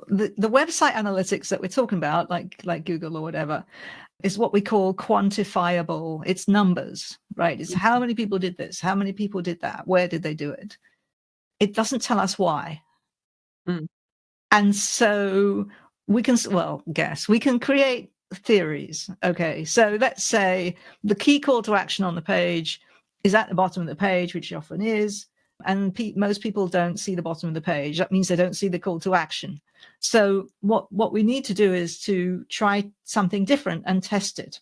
the website analytics that we're talking about, like Google or whatever, is what we call quantifiable. It's numbers, right? It's how many people did this, how many people did that, where did they do it? It doesn't tell us why. And so we can, we can create theories. Okay, so let's say the key call to action on the page is at the bottom of the page, which it often is, and most people don't see the bottom of the page. That means they don't see the call to action. So what we need to do is to try something different and test it.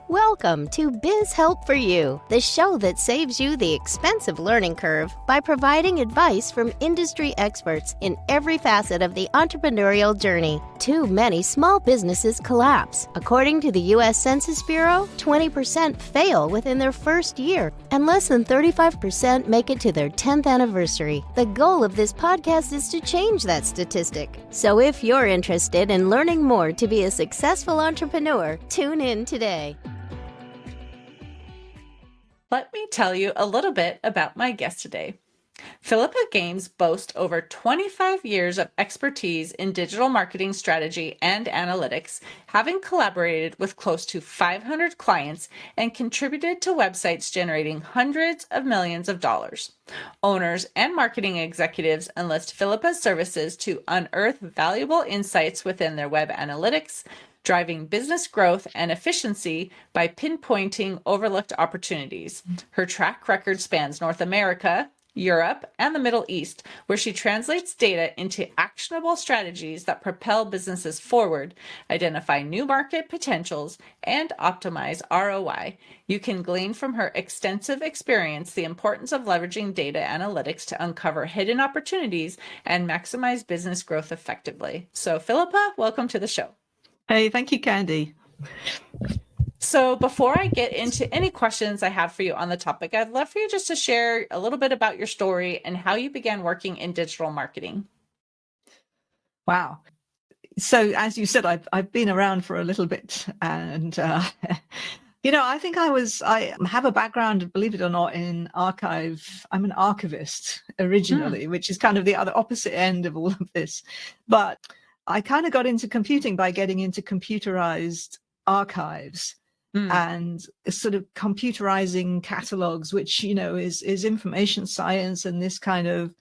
Welcome to Biz Help for You, the show that saves you the expensive learning curve by providing advice from industry experts in every facet of the entrepreneurial journey. Too many small businesses collapse. According to the U.S. Census Bureau, 20% fail within their first year, and less than 35% make it to their 10th anniversary. The goal of this podcast is to change that statistic. So if you're interested in learning more to be a successful entrepreneur, tune in today. Let me tell you a little bit about my guest today. Philippa Gamse boasts over 25 years of expertise in digital marketing strategy and analytics, having collaborated with close to 500 clients and contributed to websites generating hundreds of millions of dollars. Owners and marketing executives enlist Philippa's services to unearth valuable insights within their web analytics, driving business growth and efficiency by pinpointing overlooked opportunities. Her track record spans North America, Europe, and the Middle East, where she translates data into actionable strategies that propel businesses forward, identify new market potentials, and optimize ROI. You can glean from her extensive experience the importance of leveraging data analytics to uncover hidden opportunities and maximize business growth effectively. So, Philippa, welcome to the show. Hey, thank you, Candy. So before I get into any questions I have for you on the topic, I'd love for you just to share a little bit about your story and how you began working in digital marketing. Wow. So as you said, I've been around for a little bit, and I think I have a background, believe it or not, in archive. I'm an archivist originally, which is kind of the other opposite end of all of this. But I kind of got into computing by getting into computerized archives and sort of computerizing catalogs, which, is information science. And this kind of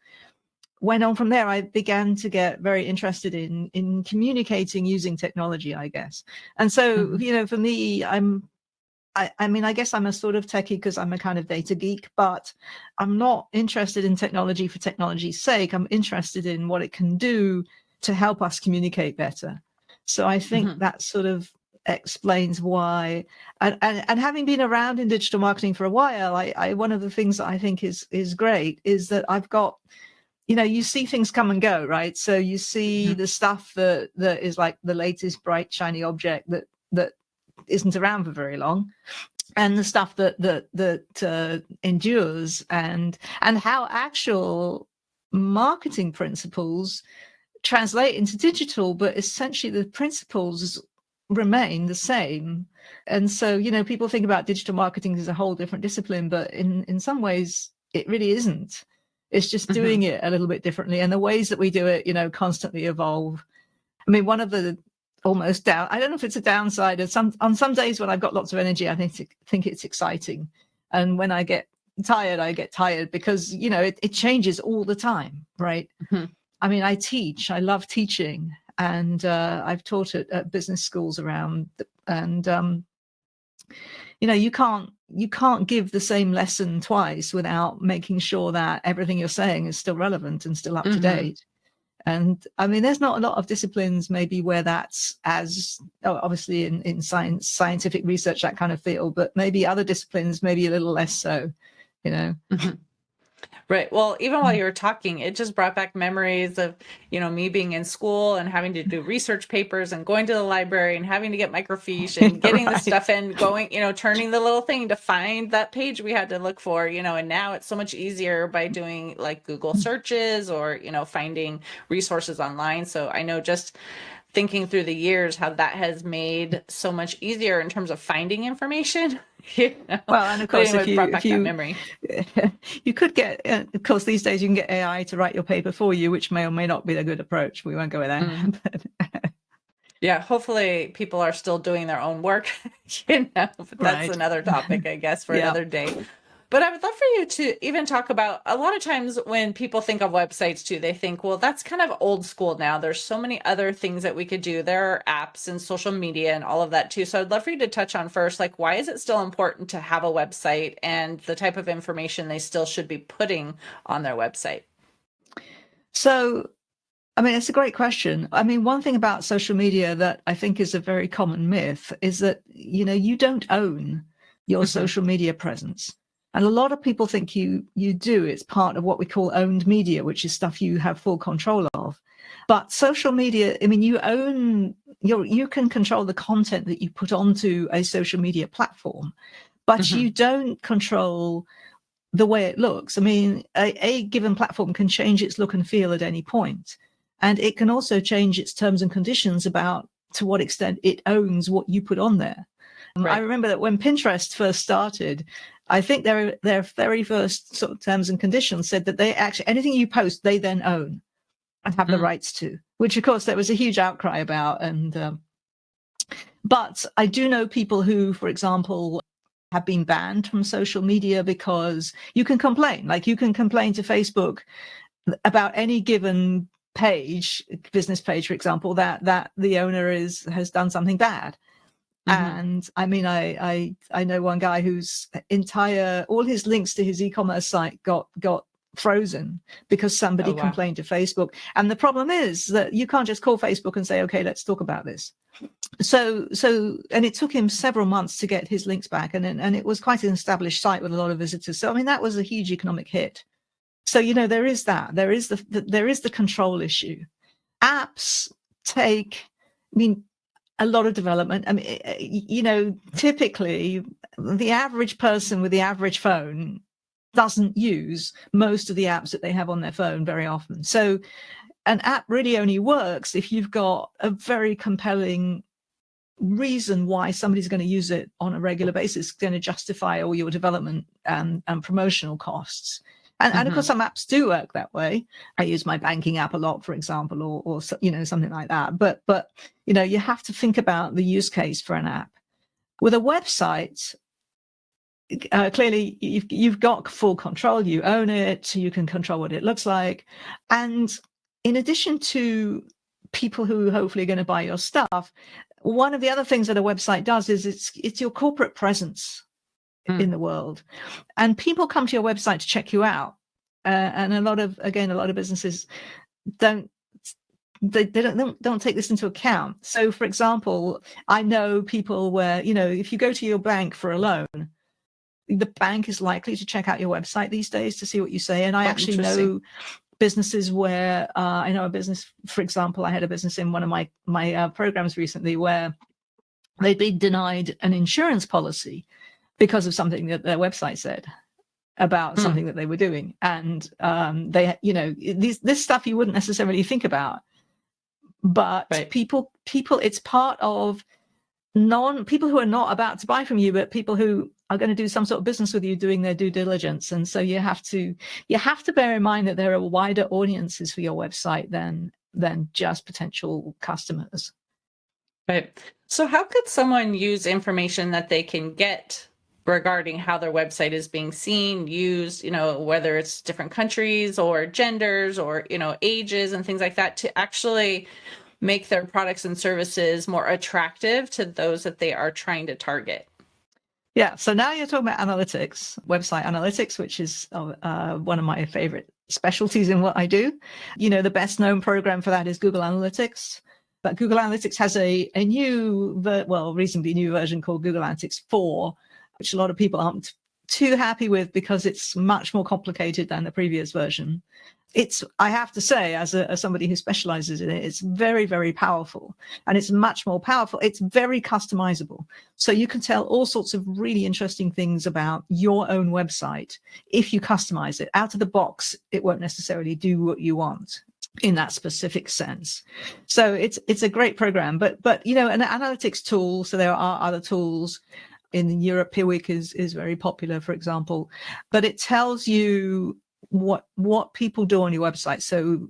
went on from there. I began to get very interested in communicating using technology, I guess. And so, for me, I guess I'm a sort of techie because I'm a kind of data geek, but I'm not interested in technology for technology's sake. I'm interested in what it can do to help us communicate better. So I think that sort of explains why, and having been around in digital marketing for a while, I one of the things that I think is great is that I've got, you see things come and go, right? So you see the stuff that is like the latest bright shiny object that isn't around for very long, and the stuff that endures, and how actual marketing principles translate into digital, but essentially the principles remain the same. And so, people think about digital marketing as a whole different discipline, but in some ways it really isn't. It's just doing it a little bit differently. And the ways that we do it, constantly evolve. I mean, one of the almost I don't know if it's a downside of on some days when I've got lots of energy, I think it's exciting. And when I get tired, I get tired because, it changes all the time, right? I mean, I love teaching, and I've taught at business schools around, and you can't give the same lesson twice without making sure that everything you're saying is still relevant and still up to date. And I mean, there's not a lot of disciplines maybe where that's as obviously in scientific research, that kind of field, but maybe other disciplines, maybe a little less so, Right. Well, even while you were talking, it just brought back memories of, me being in school and having to do research papers and going to the library and having to get microfiche and getting the stuff in, going, turning the little thing to find that page we had to look for, and now it's so much easier by doing like Google searches or, finding resources online. So I know just thinking through the years how that has made so much easier in terms of finding information. Well, and of But course, anyway, it brought back that memory. you could get, of course, these days you can get AI to write your paper for you, which may or may not be a good approach. We won't go with that. But, yeah, hopefully people are still doing their own work, but that's right. another topic, I guess, for Yeah. another day. But I would love for you to even talk about, a lot of times when people think of websites too, they think, well, that's kind of old school now. There's so many other things that we could do. There are apps and social media and all of that too. So I'd love for you to touch on first, like, why is it still important to have a website and the type of information they still should be putting on their website? So, I mean, it's a great question. I mean, one thing about social media that I think is a very common myth is that, you don't own your social media presence. And a lot of people think you do. It's part of what we call owned media, which is stuff you have full control of. But social media, I mean, you can control the content that you put onto a social media platform, but you don't control the way it looks. I mean, a given platform can change its look and feel at any point. And it can also change its terms and conditions about to what extent it owns what you put on there. Right. I remember that when Pinterest first started, I think their very first sort of terms and conditions said that they actually, anything you post, they then own and have the rights to, which of course there was a huge outcry about. And but I do know people who, for example, have been banned from social media because you can complain. Like, you can complain to Facebook about any given page, business page, for example, that the owner has done something bad. And I mean, I know one guy whose all his links to his e-commerce site got frozen because somebody complained to Facebook. And the problem is that you can't just call Facebook and say, okay, let's talk about this. So and it took him several months to get his links back, and it was quite an established site with a lot of visitors. So I mean, that was a huge economic hit. So there is that. There is the control issue. Apps take, I mean, a lot of development. I mean, typically the average person with the average phone doesn't use most of the apps that they have on their phone very often. So an app really only works if you've got a very compelling reason why somebody's going to use it on a regular basis, going to justify all your development and promotional costs. And of course, some apps do work that way. I use my banking app a lot, for example, or something like that. But you have to think about the use case for an app. With a website, clearly you've got full control. You own it. You can control what it looks like. And in addition to people who hopefully are going to buy your stuff, one of the other things that a website does is it's your corporate presence in the world, and people come to your website to check you out, and a lot of businesses don't take this into account. So for example, I know people where if you go to your bank for a loan, the bank is likely to check out your website these days to see what you say. And I actually know businesses where I know a business, for example, I had a business in one of my programs recently where they'd been denied an insurance policy because of something that their website said about something that they were doing. And they, this stuff you wouldn't necessarily think about, but people, it's part of people who are not about to buy from you, but people who are going to do some sort of business with you, doing their due diligence. And so you have to bear in mind that there are wider audiences for your website than just potential customers. Right. So how could someone use information that they can get regarding how their website is being seen, used, whether it's different countries or genders or, ages and things like that, to actually make their products and services more attractive to those that they are trying to target? Yeah. So now you're talking about analytics, website analytics, which is one of my favorite specialties in what I do. The best known program for that is Google Analytics. But Google Analytics has a reasonably new version called Google Analytics 4, which a lot of people aren't too happy with because it's much more complicated than the previous version. I have to say, as somebody who specializes in it, it's very, very powerful, and it's much more powerful. It's very customizable. So you can tell all sorts of really interesting things about your own website if you customize it. Out of the box, it won't necessarily do what you want. in that specific sense. So it's a great program, but an analytics tool. So there are other tools. In Europe, Peerweek is very popular, for example, but it tells you what people do on your website. So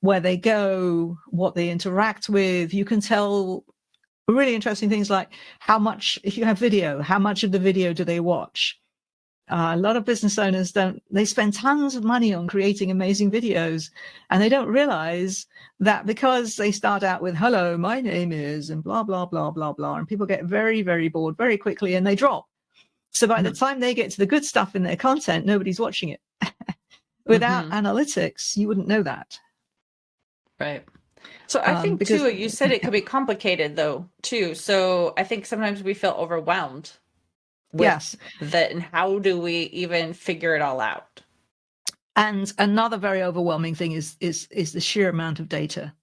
where they go, what they interact with. You can tell really interesting things like how much, if you have video, how much of the video do they watch? A lot of business owners they spend tons of money on creating amazing videos, and they don't realize that because they start out with, hello, my name is, and blah, blah, blah, blah, blah. And people get very, very bored very quickly and they drop. So by the time they get to the good stuff in their content, nobody's watching it. Without analytics, you wouldn't know that. Right. So I think because, too, you said it could be complicated though, too. So I think sometimes we feel overwhelmed with that, and how do we even figure it all out? And another very overwhelming thing is the sheer amount of data.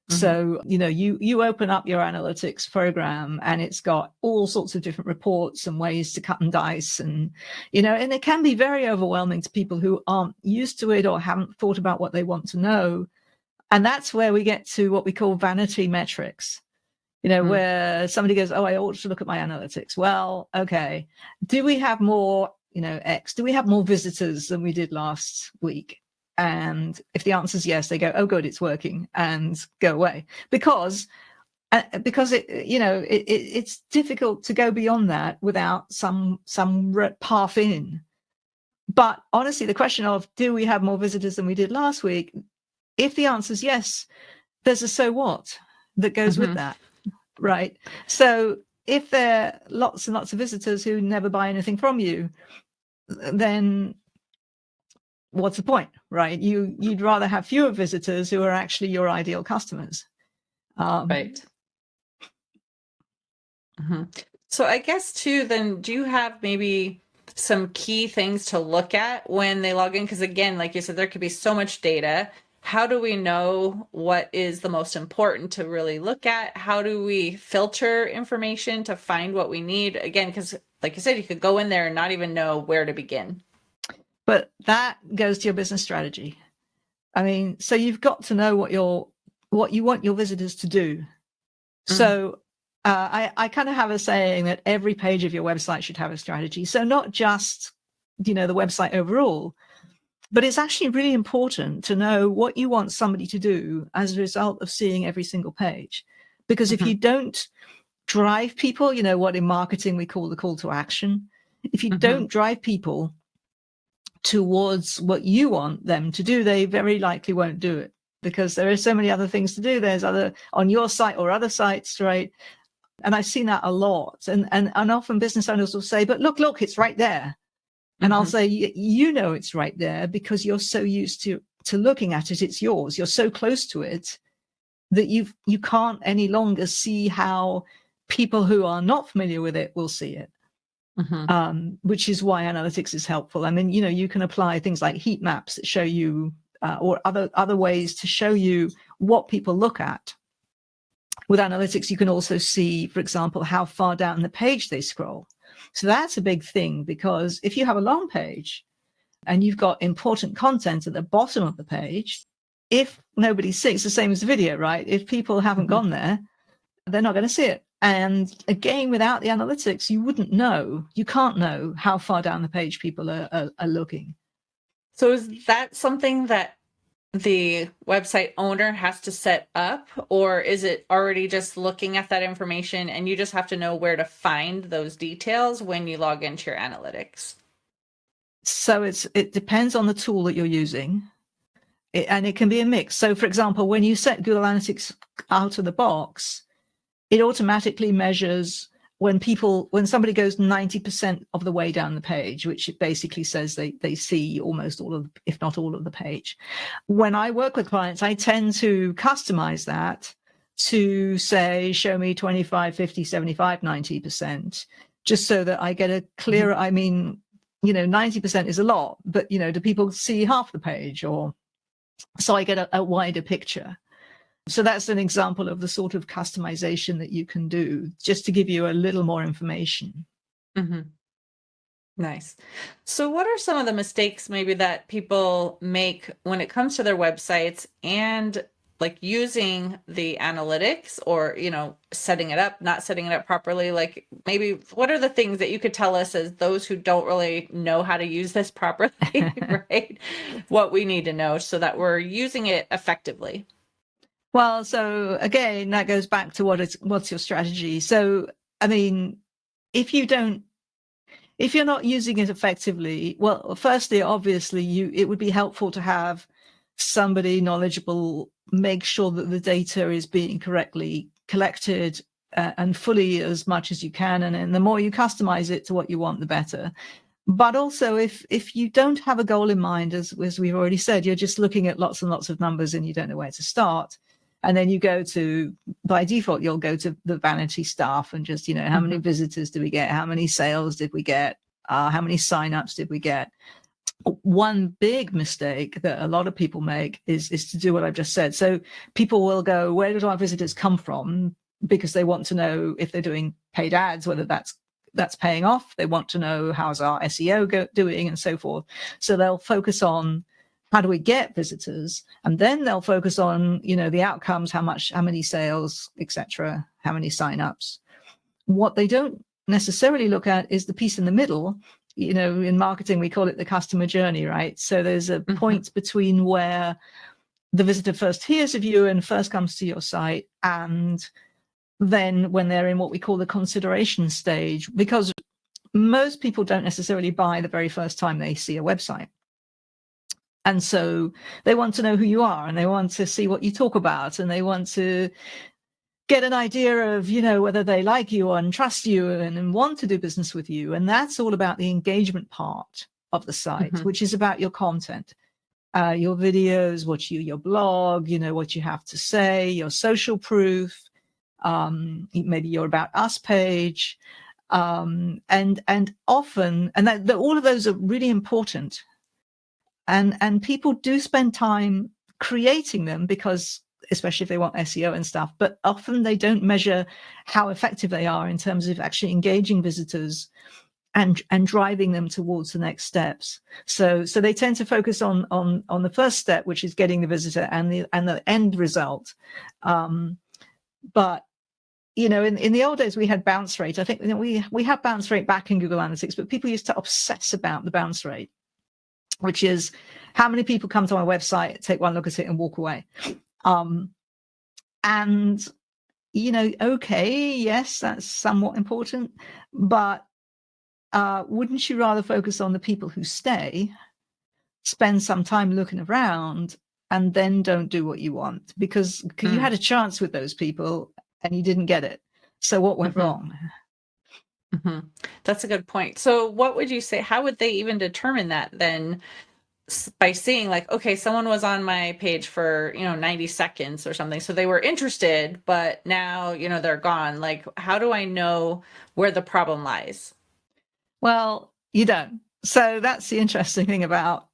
So, you open up your analytics program and it's got all sorts of different reports and ways to cut and dice. And, and it can be very overwhelming to people who aren't used to it or haven't thought about what they want to know. And that's where we get to what we call vanity metrics, where somebody goes, oh, I ought to look at my analytics. Well, okay. Do we have more, X? Do we have more visitors than we did last week? And if the answer is yes, they go, oh, good, it's working, and go away. Because it's difficult to go beyond that without some path in. But honestly, the question of, do we have more visitors than we did last week? If the answer is yes, there's a so what that goes with that, right? So if there are lots and lots of visitors who never buy anything from you, then what's the point, right? You'd rather have fewer visitors who are actually your ideal customers. Right. So I guess too, then do you have maybe some key things to look at when they log in? Because again, like you said, there could be so much data. How do we know what is the most important to really look at? How do we filter information to find what we need? Again, because like you said, you could go in there and not even know where to begin. But that goes to your business strategy. I mean, so you've got to know what you want your visitors to do. So I kind of have a saying that every page of your website should have a strategy. So not just, the website overall, but it's actually really important to know what you want somebody to do as a result of seeing every single page. Because if you don't drive people, what in marketing we call the call to action, if you don't drive people towards what you want them to do, they very likely won't do it, because there are so many other things to do. There's other on your site or other sites, right? And I've seen that a lot. And often business owners will say, but look, it's right there. And I'll say, it's right there because you're so used to looking at it. It's yours. You're so close to it that you can't any longer see how people who are not familiar with it will see it. Which is why analytics is helpful. I mean, you can apply things like heat maps that show you, or other ways to show you what people look at. With analytics, you can also see, for example, how far down the page they scroll. So that's a big thing, because if you have a long page and you've got important content at the bottom of the page, if nobody sees, it's the same as the video, right? If people haven't gone there, they're not going to see it. And again, without the analytics, you can't know how far down the page people are looking. So is that something that the website owner has to set up, or is it already just looking at that information and you just have to know where to find those details when you log into your analytics? So it depends on the tool that you're using, and it can be a mix. So for example, when you set Google Analytics out of the box, it automatically measures when somebody goes 90% of the way down the page, which it basically says they see almost all of, if not all of the page. When I work with clients, I tend to customize that to say, show me 25, 50, 75, 90%, just so that I get a clearer, I mean, 90% is a lot, but, do people see half the page, or so I get a wider picture. So that's an example of the sort of customization that you can do, just to give you a little more information. Nice. So what are some of the mistakes maybe that people make when it comes to their websites and like using the analytics or, setting it up, not setting it up properly? Like maybe what are the things that you could tell us as those who don't really know how to use this properly, right? What we need to know so that we're using it effectively. Well, so again, that goes back to what's your strategy. So, I mean, if you don't if you're not using it effectively, well, firstly, obviously, it would be helpful to have somebody knowledgeable make sure that the data is being correctly collected and fully as much as you can. And the more you customize it to what you want, the better. But also, if you don't have a goal in mind, as we've already said, you're just looking at lots and lots of numbers and you don't know where to start. And then you go to, by default, you'll go to the vanity stuff and just, how many visitors did we get? How many sales did we get? How many signups did we get? One big mistake that a lot of people make is to do what I've just said. So people will go, where did our visitors come from? Because they want to know if they're doing paid ads, whether that's paying off. They want to know how's our SEO doing and so forth. So they'll focus on how do we get visitors, and then they'll focus on the outcomes, how many sales, etc., how many signups. What they don't necessarily look at is the piece in the middle. In marketing we call it the customer journey, right? So there's a point between where the visitor first hears of you and first comes to your site, and then when they're in what we call the consideration stage, because most people don't necessarily buy the very first time they see a website. And so they want to know who you are, and they want to see what you talk about, and they want to get an idea of, whether they like you and trust you and want to do business with you. And that's all about the engagement part of the site, which is about your content, your videos, your blog, what you have to say, your social proof, maybe your About Us page. And often, and that all of those are really important. And people do spend time creating them because, especially if they want SEO and stuff, but often they don't measure how effective they are in terms of actually engaging visitors and driving them towards the next steps. So they tend to focus on the first step, which is getting the visitor and the end result. But in the old days, we had bounce rate. I think we have bounce rate back in Google Analytics, but people used to obsess about the bounce rate, which is how many people come to my website, take one look at it and walk away. And, okay, yes, that's somewhat important, but wouldn't you rather focus on the people who stay, spend some time looking around, and then don't do what you want? Because you had a chance with those people and you didn't get it. So what went wrong? That's a good point. So what would you say, how would they even determine that then? By seeing like, okay, someone was on my page for 90 seconds or something, so they were interested, but now they're gone. Like, how do I know where the problem lies? Well, you don't. So that's the interesting thing about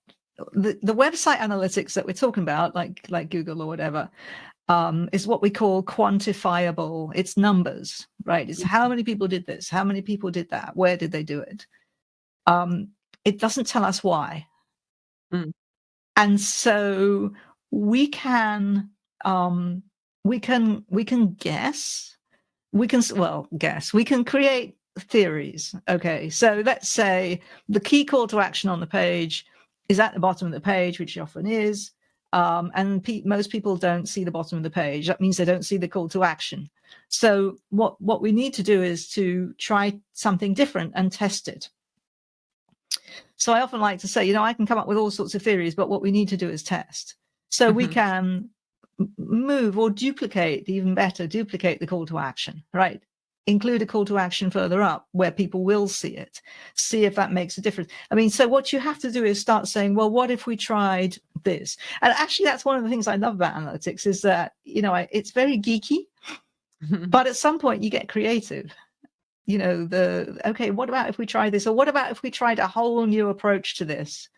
the website analytics that we're talking about, like Google or whatever, is what we call quantifiable. It's numbers, right? It's how many people did this, how many people did that, where did they do it. It doesn't tell us why. And so we can guess. We can create theories. Okay, so let's say the key call to action on the page is at the bottom of the page, which it often is, and most people don't see the bottom of the page. That means they don't see the call to action. So what we need to do is to try something different and test it. So I often like to say, I can come up with all sorts of theories, but what we need to do is test. So we can move or duplicate the call to action, right? Include a call to action further up where people will see it, see if that makes a difference. I mean, so what you have to do is start saying, well, what if we tried this? And actually, that's one of the things I love about analytics is that, it's very geeky, but at some point you get creative. Okay, what about if we try this? Or what about if we tried a whole new approach to this?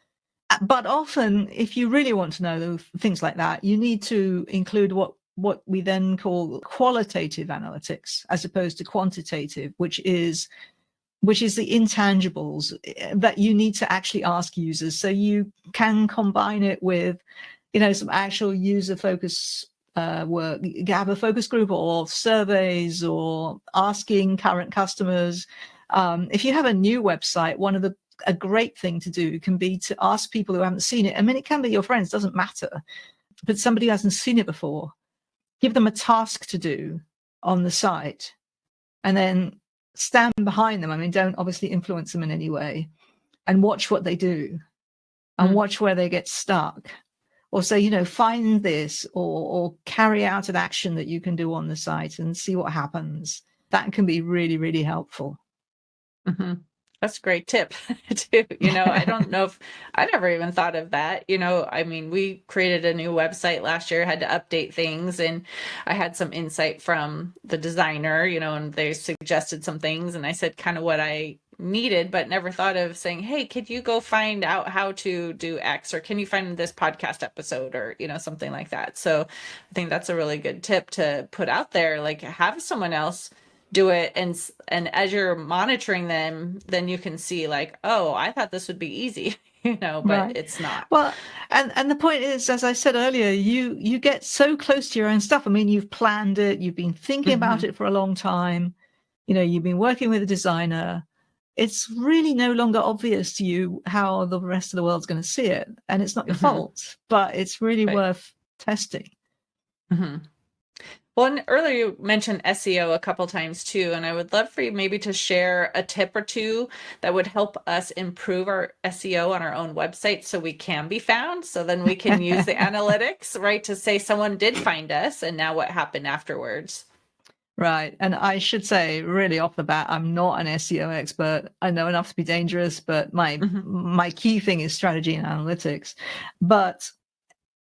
But often, if you really want to know things like that, you need to include what we then call qualitative analytics as opposed to quantitative, which is which is the intangibles that you need to actually ask users. So you can combine it with, some actual user focus work. You have a focus group or surveys or asking current customers. If you have a new website, a great thing to do can be to ask people who haven't seen it. I mean, it can be your friends, doesn't matter, but somebody who hasn't seen it before, give them a task to do on the site, and then stand behind them. I mean, don't obviously influence them in any way, and watch what they do and watch where they get stuck. Or say, find this or carry out an action that you can do on the site and see what happens. That can be really, really helpful. Mm-hmm. That's a great tip too. I don't know if I never even thought of that. I mean, we created a new website last year, had to update things, and I had some insight from the designer, and they suggested some things, and I said kind of what I needed, but never thought of saying, hey, could you go find out how to do X, or can you find this podcast episode, or something like that. So I think that's a really good tip to put out there, like have someone else do it, and as you're monitoring them, then you can see like, oh, I thought this would be easy, but right. It's not. Well, and the point is, as I said earlier, you get so close to your own stuff. I mean, you've planned it, you've been thinking about it for a long time, you've been working with a designer. It's really no longer obvious to you how the rest of the world's going to see it, and it's not your fault, but it's really worth testing. Well, and earlier you mentioned SEO a couple times too, and I would love for you maybe to share a tip or two that would help us improve our SEO on our own website so we can be found. So then we can use the analytics, right, to say someone did find us and now what happened afterwards. Right. And I should say, really off the bat, I'm not an SEO expert. I know enough to be dangerous, but my key thing is strategy and analytics. But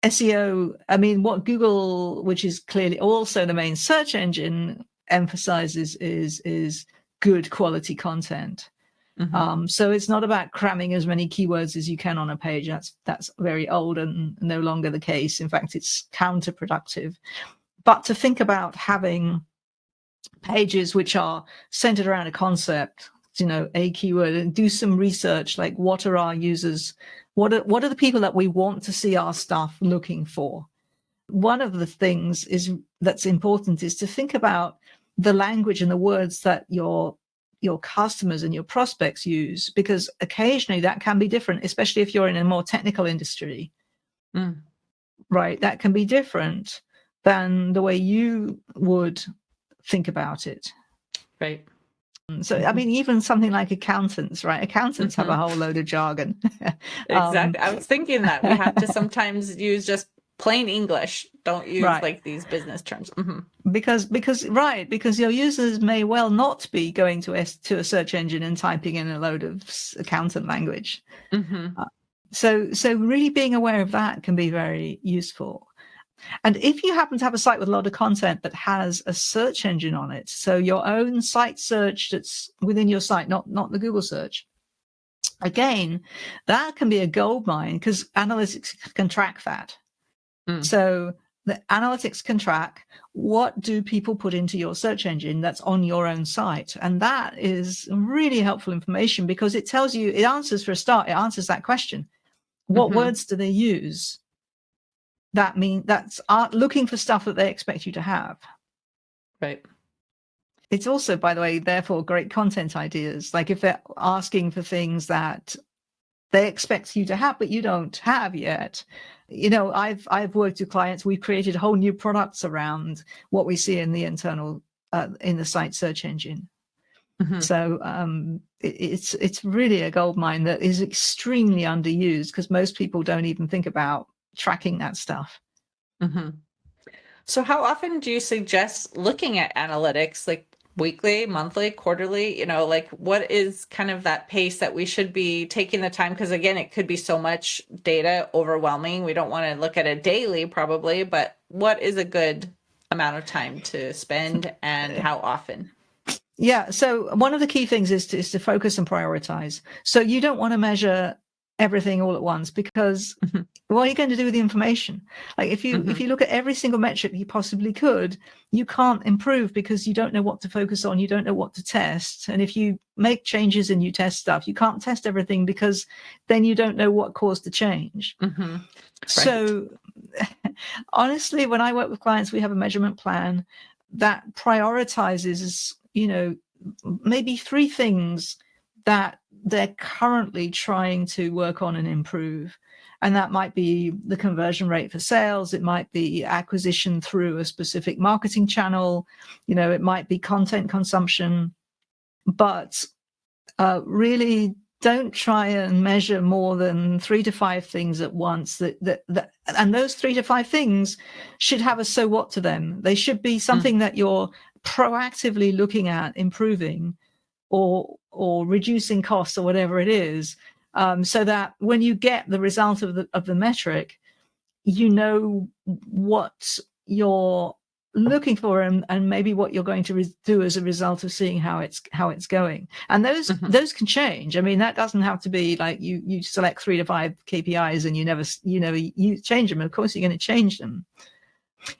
SEO, I mean, what Google, which is clearly also the main search engine, emphasizes is good quality content. So it's not about cramming as many keywords as you can on a page. That's very old and no longer the case. In fact, it's counterproductive. But to think about having pages which are centered around a concept, a keyword, and do some research, like what are our users, what are the people that we want to see our stuff looking for. One of the things that's important is to think about the language and the words that your customers and your prospects use, because occasionally that can be different, especially if you're in a more technical industry. Right, that can be different than the way you would think about it. Right. So, I mean, even something like accountants, right? Accountants have a whole load of jargon. Exactly. I was thinking that we have to sometimes use just plain English. Don't use like these business terms. Because your users may well not be going to a search engine and typing in a load of accountant language. So really being aware of that can be very useful. And if you happen to have a site with a lot of content that has a search engine on it, so your own site search that's within your site, not the Google search, again, that can be a gold mine because analytics can track that. So the analytics can track what do people put into your search engine that's on your own site. And that is really helpful information because it tells you, it answers, for a start, it answers that question. What words do they use? That's looking for stuff that they expect you to have. Right. It's also, by the way, therefore, great content ideas. Like if they're asking for things that they expect you to have, but you don't have yet. I've worked with clients. We've created whole new products around what we see in the internal, in the site search engine. So it's really a gold mine that is extremely underused because most people don't even think about tracking that stuff. So how often do you suggest looking at analytics, like weekly, monthly, quarterly? Like what is kind of that pace that we should be taking the time? Because again, it could be so much data, overwhelming. We don't want to look at it daily probably, but what is a good amount of time to spend and how often? Yeah. So one of the key things is to focus and prioritize. So you don't want to measure everything all at once, because Mhm. what are you going to do with the information? Like if you look at every single metric you possibly could, you can't improve because you don't know what to focus on, you don't know what to test. And if you make changes and you test stuff, you can't test everything because then you don't know what caused the change. Right. So honestly, when I work with clients, we have a measurement plan that prioritizes, maybe 3 things that they're currently trying to work on and improve. And that might be the conversion rate for sales. It might be acquisition through a specific marketing channel. It might be content consumption. But really don't try and measure more than 3 to 5 things at once. And those 3 to 5 things should have a so what to them. They should be something that you're proactively looking at improving or reducing costs or whatever it is, so that when you get the result of the metric, you know what you're looking for and maybe what you're going to do as a result of seeing how it's going. And those can change. I mean, that doesn't have to be like you select 3 to 5 KPIs and you change them. Of course, you're going to change them.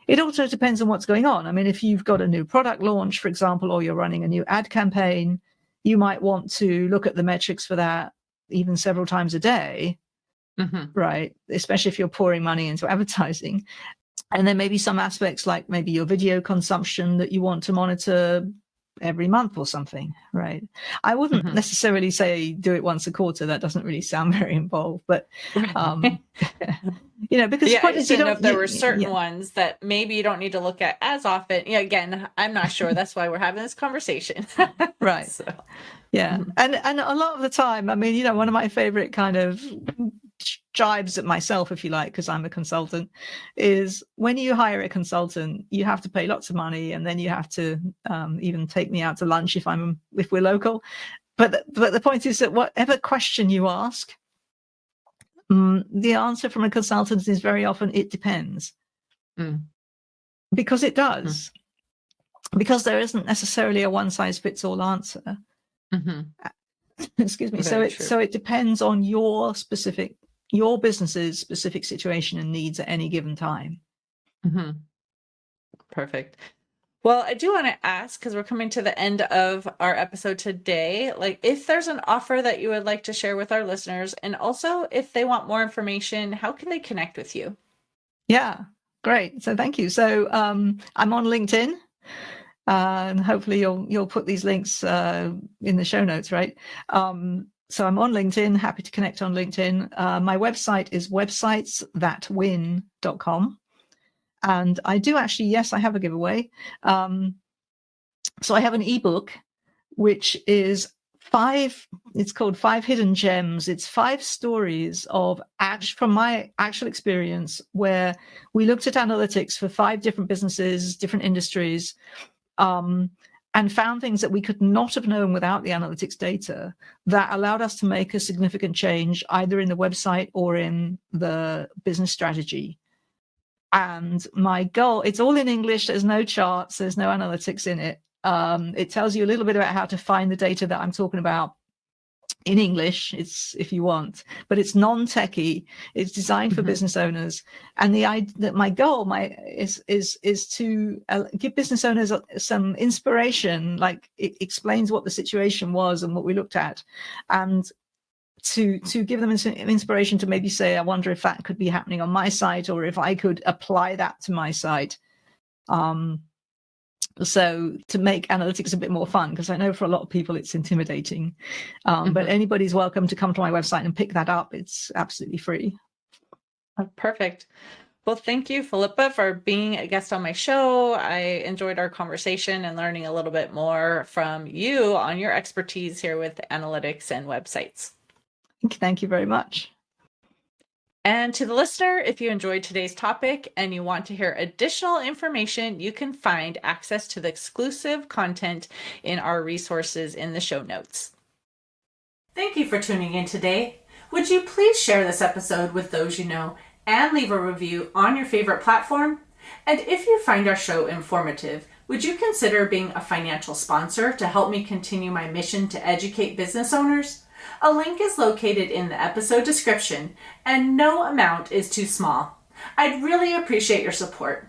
It also depends on what's going on. I mean, if you've got a new product launch, for example, or you're running a new ad campaign, you might want to look at the metrics for that even several times a day, right? Especially if you're pouring money into advertising. And then maybe some aspects like maybe your video consumption that you want to monitor every month or something, right? I wouldn't necessarily say do it once a quarter. That doesn't really sound very involved, but because I what just is didn't know if there were certain ones that maybe you don't need to look at as often. Yeah, again, I'm not sure. That's why we're having this conversation. Right. So. Yeah. And a lot of the time, I mean, one of my favorite kind of jibes at myself, if you like, because I'm a consultant, is when you hire a consultant, you have to pay lots of money, and then you have to even take me out to lunch if we're local. But the point is that whatever question you ask, the answer from a consultant is very often it depends, because it does, because there isn't necessarily a one size fits all answer. Excuse me. So it depends on your business's specific situation and needs at any given time. Perfect. Well, I do want to ask, because we're coming to the end of our episode today, like if there's an offer that you would like to share with our listeners, and also if they want more information, how can they connect with you? Yeah, great. So thank you. So I'm on LinkedIn. And hopefully you'll put these links in the show notes, right? So I'm on LinkedIn, happy to connect on LinkedIn. My website is websitesthatwin.com. And I do actually, yes, I have a giveaway. So I have an ebook, which is it's called 5 Hidden Gems. It's 5 stories from my actual experience, where we looked at analytics for 5 different businesses, different industries, and found things that we could not have known without the analytics data that allowed us to make a significant change either in the website or in the business strategy. And my goal, it's all in English. There's no charts. There's no analytics in it. It tells you a little bit about how to find the data that I'm talking about in English, if you want, but it's non-techie. It's designed for business owners, and my goal is to give business owners some inspiration. Like, it explains what the situation was and what we looked at, and to give them some inspiration to maybe say, I wonder if that could be happening on my site, or if I could apply that to my site. So to make analytics a bit more fun, because I know for a lot of people it's intimidating, but anybody's welcome to come to my website and pick that up. It's absolutely free. Perfect. Well, thank you, Philippa, for being a guest on my show. I enjoyed our conversation and learning a little bit more from you on your expertise here with analytics and websites. Thank you very much. And to the listener, if you enjoyed today's topic and you want to hear additional information, you can find access to the exclusive content in our resources in the show notes. Thank you for tuning in today. Would you please share this episode with those you know and leave a review on your favorite platform? And if you find our show informative, would you consider being a financial sponsor to help me continue my mission to educate business owners? A link is located in the episode description, and no amount is too small. I'd really appreciate your support.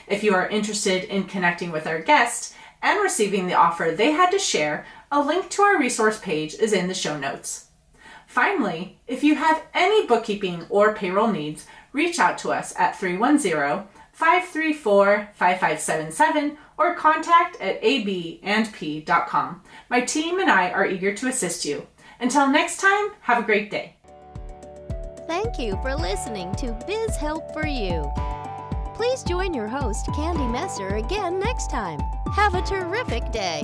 If you are interested in connecting with our guest and receiving the offer they had to share, a link to our resource page is in the show notes. Finally, if you have any bookkeeping or payroll needs, reach out to us at 310-534-5577 or contact@abandp.com. My team and I are eager to assist you. Until next time, have a great day. Thank you for listening to Biz Help for You. Please join your host, Candy Messer, again next time. Have a terrific day.